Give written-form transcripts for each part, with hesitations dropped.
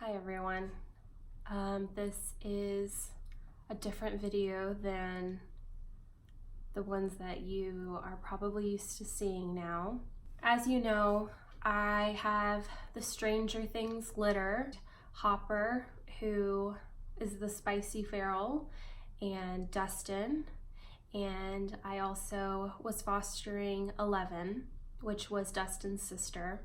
Hi everyone. This is a different video than the ones that you are probably used to seeing now. As you know, I have the Stranger Things litter, Hopper, who is the spicy feral, and Dustin, and I also was fostering 11, which was Dustin's sister.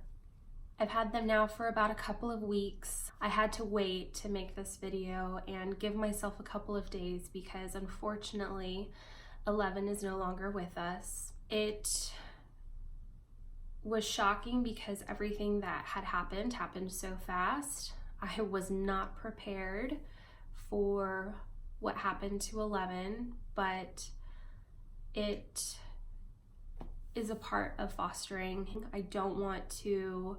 I've had them now for about a couple of weeks. I had to wait to make this video and give myself a couple of days because unfortunately 11 is no longer with us. It was shocking because everything that had happened so fast. I was not prepared for what happened to 11, but it is a part of fostering. I don't want to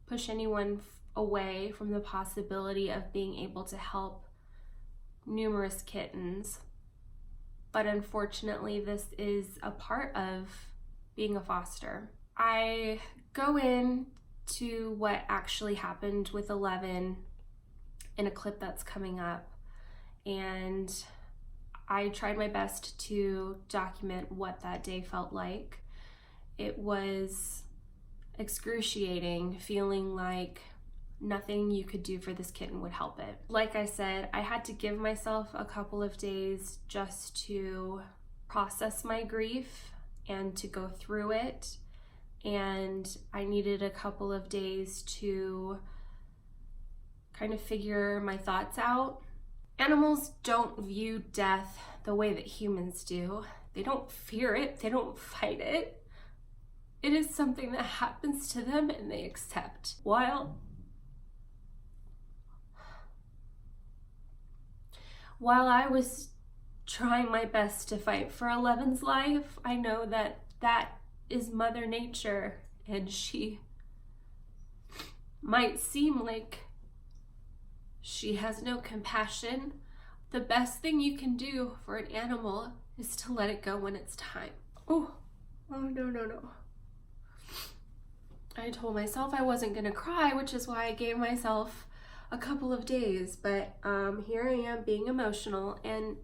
push anyone away from the possibility of being able to help numerous kittens. But unfortunately, this is a part of being a foster. I go into what actually happened with 11 in a clip that's coming up, and I tried my best to document what that day felt like. It was excruciating, feeling like nothing you could do for this kitten would help it. Like I said, I had to give myself a couple of days just to process my grief and to go through it, and I needed a couple of days to kind of figure my thoughts out. Animals don't view death the way that humans do. They don't fear it, they don't fight it. It is something that happens to them and they accept. While I was trying my best to fight for 11's life, I know that that is Mother Nature, and she might seem like she has no compassion. The best thing you can do for an animal is to let it go when it's time. Oh no. I told myself I wasn't gonna cry, which is why I gave myself a couple of days, but here I am being emotional. And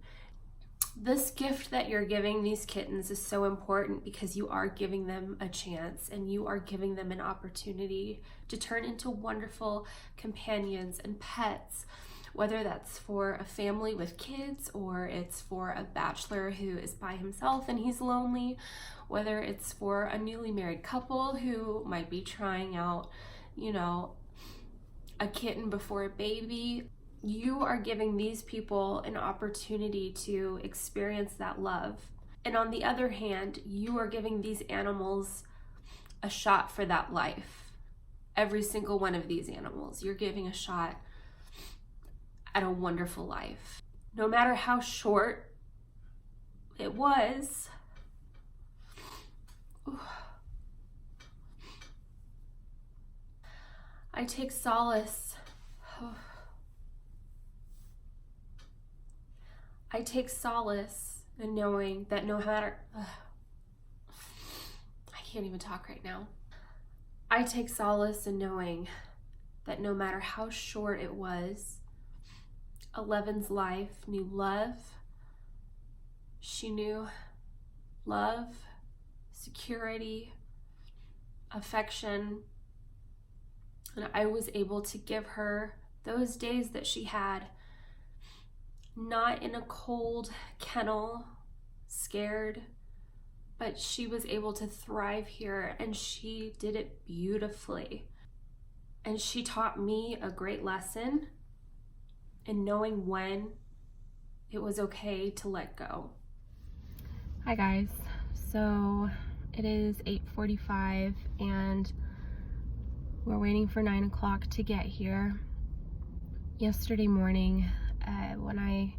this gift that you're giving these kittens is so important because you are giving them a chance and you are giving them an opportunity to turn into wonderful companions and pets, whether that's for a family with kids or it's for a bachelor who is by himself and he's lonely, whether it's for a newly married couple who might be trying out, a kitten before a baby. You are giving these people an opportunity to experience that love. And on the other hand, you are giving these animals a shot for that life. Every single one of these animals, you're giving a shot at a wonderful life. No matter how short it was, I take solace. I take solace in knowing that no matter, I can't even talk right now. I take solace in knowing that no matter how short it was, 11's life knew love. She knew love, security, affection, and I was able to give her those days that she had, not in a cold kennel, scared, but she was able to thrive here, and she did it beautifully. And she taught me a great lesson in knowing when it was okay to let go. Hi guys, so it is 8:45 and we're waiting for 9 o'clock to get here. Yesterday morning, when I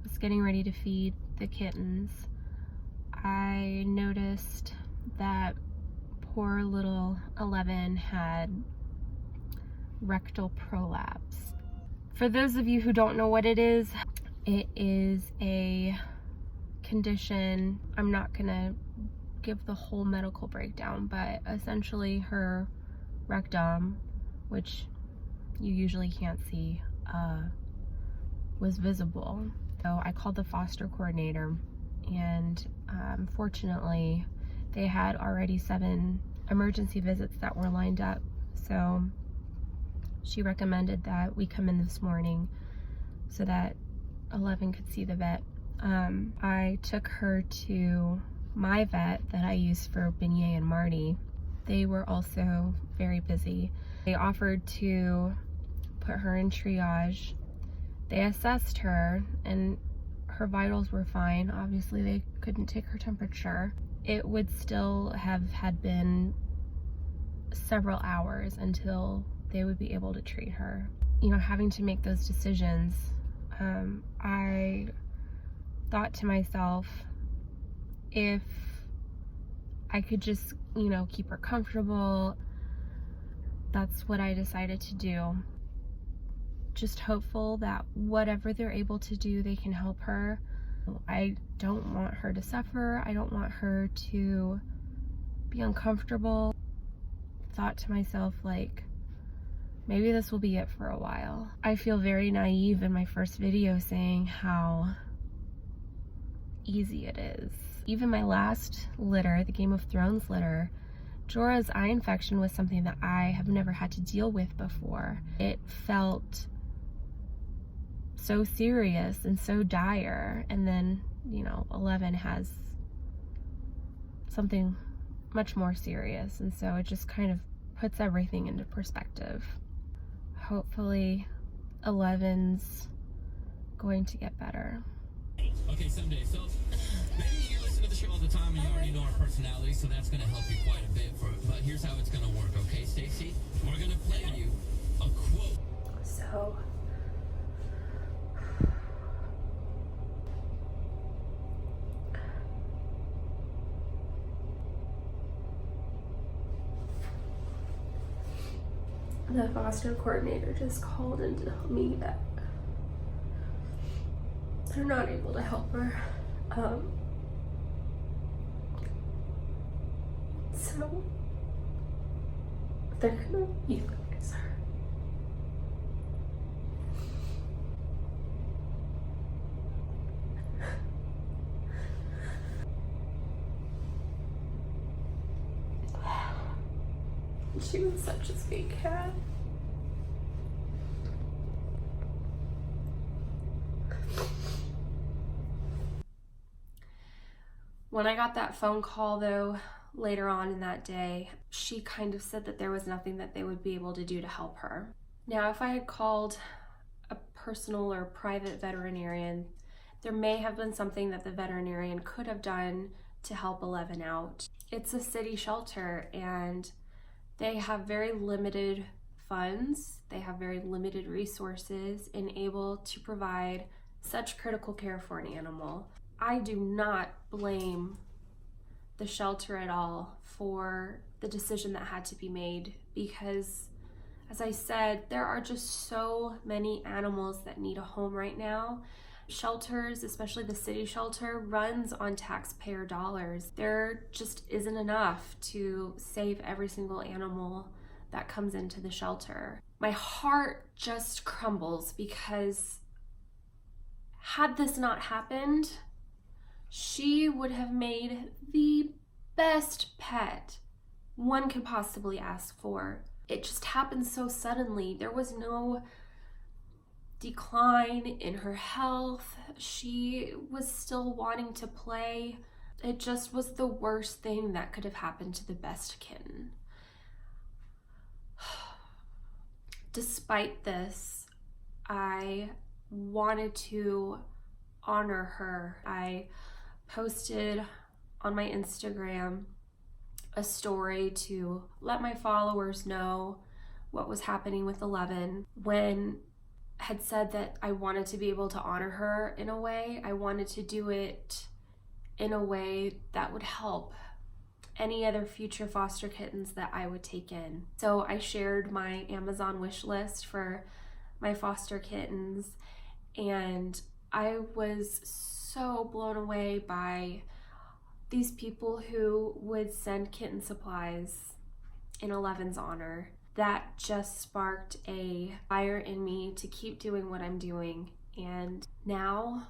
was getting ready to feed the kittens, I noticed that poor little 11 had rectal prolapse. For those of you who don't know what it is a condition. I'm not gonna give the whole medical breakdown, but essentially her rectum, which you usually can't see was visible. So I called the foster coordinator, and fortunately they had already 7 emergency visits that were lined up. So she recommended that we come in this morning so that 11 could see the vet. I took her to my vet that I use for Beignet and Marty. They were also very busy. They offered to put her in triage. They assessed her and her vitals were fine. Obviously they couldn't take her temperature. It would still have had been several hours until they would be able to treat her. You know, having to make those decisions, I thought to myself, if I could just, you know, keep her comfortable, that's what I decided to do. Just hopeful that whatever they're able to do, they can help her. I don't want her to suffer. I don't want her to be uncomfortable. Thought to myself, like, maybe this will be it for a while. I feel very naive in my first video saying how easy it is. Even my last litter, the Game of Thrones litter, Jorah's eye infection was something that I have never had to deal with before. It felt so serious and so dire, and then, you know, 11 has something much more serious, and so it just kind of puts everything into perspective. Hopefully 11's going to get better. Okay, someday. So maybe you listen to the show all the time and you already know our personality, so that's going to help you quite a bit. But here's how it's going to work, okay, Stacy? We're going to play you a quote. So the foster coordinator just called and told me that they're not able to help her. So they're gonna euthanize her. She was such a sweet cat. When I got that phone call, though, later on in that day, she kind of said that there was nothing that they would be able to do to help her. Now, if I had called a personal or private veterinarian, there may have been something that the veterinarian could have done to help 11 out. It's a city shelter, and they have very limited funds, they have very limited resources and able to provide such critical care for an animal. I do not blame the shelter at all for the decision that had to be made, because, as I said, there are just so many animals that need a home right now. Shelters, especially the city shelter, runs on taxpayer dollars. There just isn't enough to save every single animal that comes into the shelter. My heart just crumbles because had this not happened, she would have made the best pet one could possibly ask for. It just happened so suddenly. There was no decline in her health. She was still wanting to play. It just was the worst thing that could have happened to the best kitten. Despite this, I wanted to honor her. I posted on my Instagram a story to let my followers know what was happening with 11. When had said that I wanted to be able to honor her in a way, I wanted to do it in a way that would help any other future foster kittens that I would take in. So I shared my Amazon wish list for my foster kittens, and I was so blown away by these people who would send kitten supplies in 11's honor. that just sparked a fire in me to keep doing what I'm doing. And now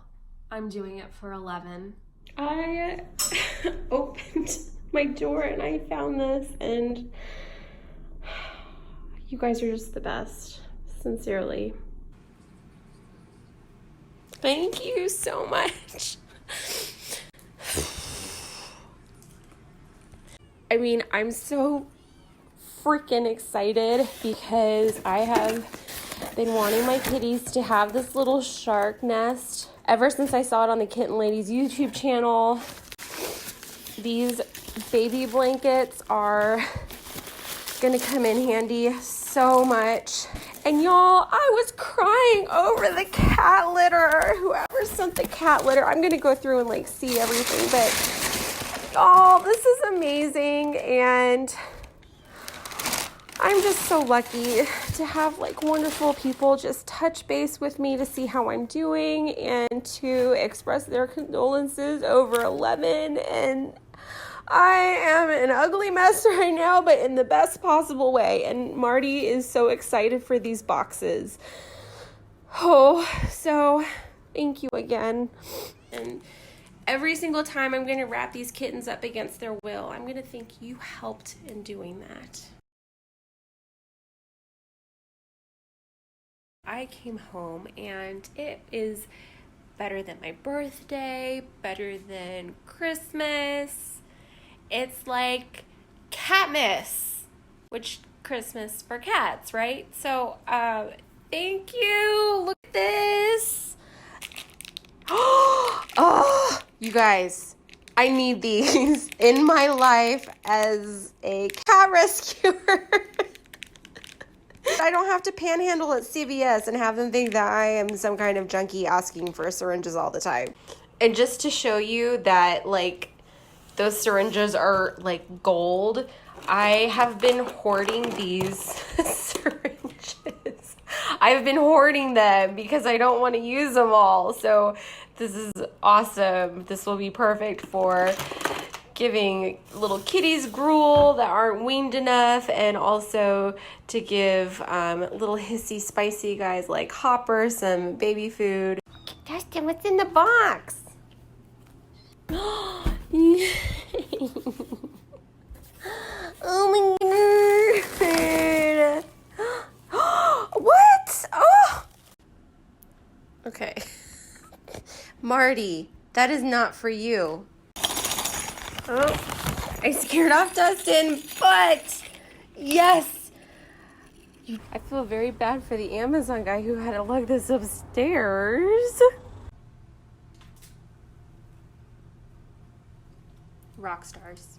I'm doing it for 11. I opened my door and I found this, and you guys are just the best, sincerely. Thank you so much. I mean, I'm so freaking excited because I have been wanting my kitties to have this little shark nest ever since I saw it on the Kitten Ladies YouTube channel. These baby blankets are gonna come in handy so much. And y'all, I was crying over the cat litter. Whoever sent the cat litter, I'm gonna go through and like see everything, but oh, this is amazing. And I'm just so lucky to have like wonderful people just touch base with me to see how I'm doing and to express their condolences over 11. And I am an ugly mess right now, but in the best possible way. And Marty is so excited for these boxes. Oh, so thank you again. And every single time I'm going to wrap these kittens up against their will, I'm going to think you helped in doing that. I came home and it is better than my birthday, better than Christmas. It's like Catmas, which Christmas for cats, right? So, thank you. Look at this. Oh, you guys, I need these in my life as a cat rescuer. I don't have to panhandle at CVS and have them think that I am some kind of junkie asking for syringes all the time. And just to show you that, like, those syringes are, like, gold, I have been hoarding these syringes. I've been hoarding them because I don't want to use them all. So this is awesome. This will be perfect for giving little kitties gruel that aren't weaned enough, and also to give little hissy spicy guys like Hopper some baby food. Dustin, what's in the box? Oh my god. What? Oh. Okay. Marty, that is not for you. Oh, I scared off Dustin, but yes. I feel very bad for the Amazon guy who had to lug this upstairs. Rock stars.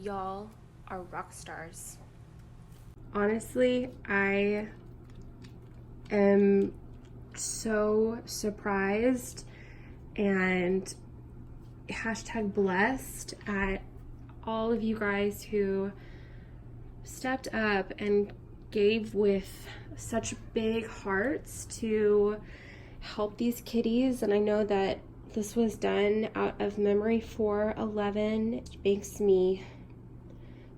Y'all are rock stars. Honestly, I am so surprised and #blessed at all of you guys who stepped up and gave with such big hearts to help these kitties. And I know that this was done out of memory for 11. It makes me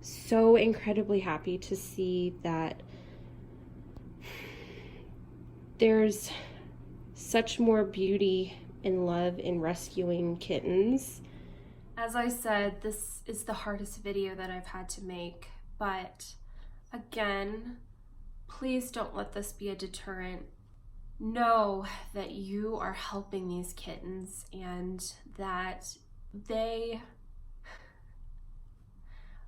so incredibly happy to see that there's such more beauty and love in rescuing kittens. As I said, this is the hardest video that I've had to make, but again, please don't let this be a deterrent. Know that you are helping these kittens and that they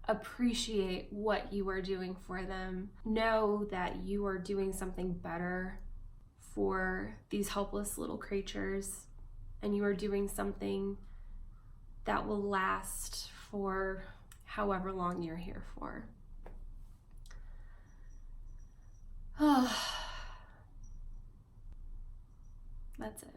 appreciate what you are doing for them. Know that you are doing something better for these helpless little creatures, and you are doing something that will last for however long you're here for. That's it.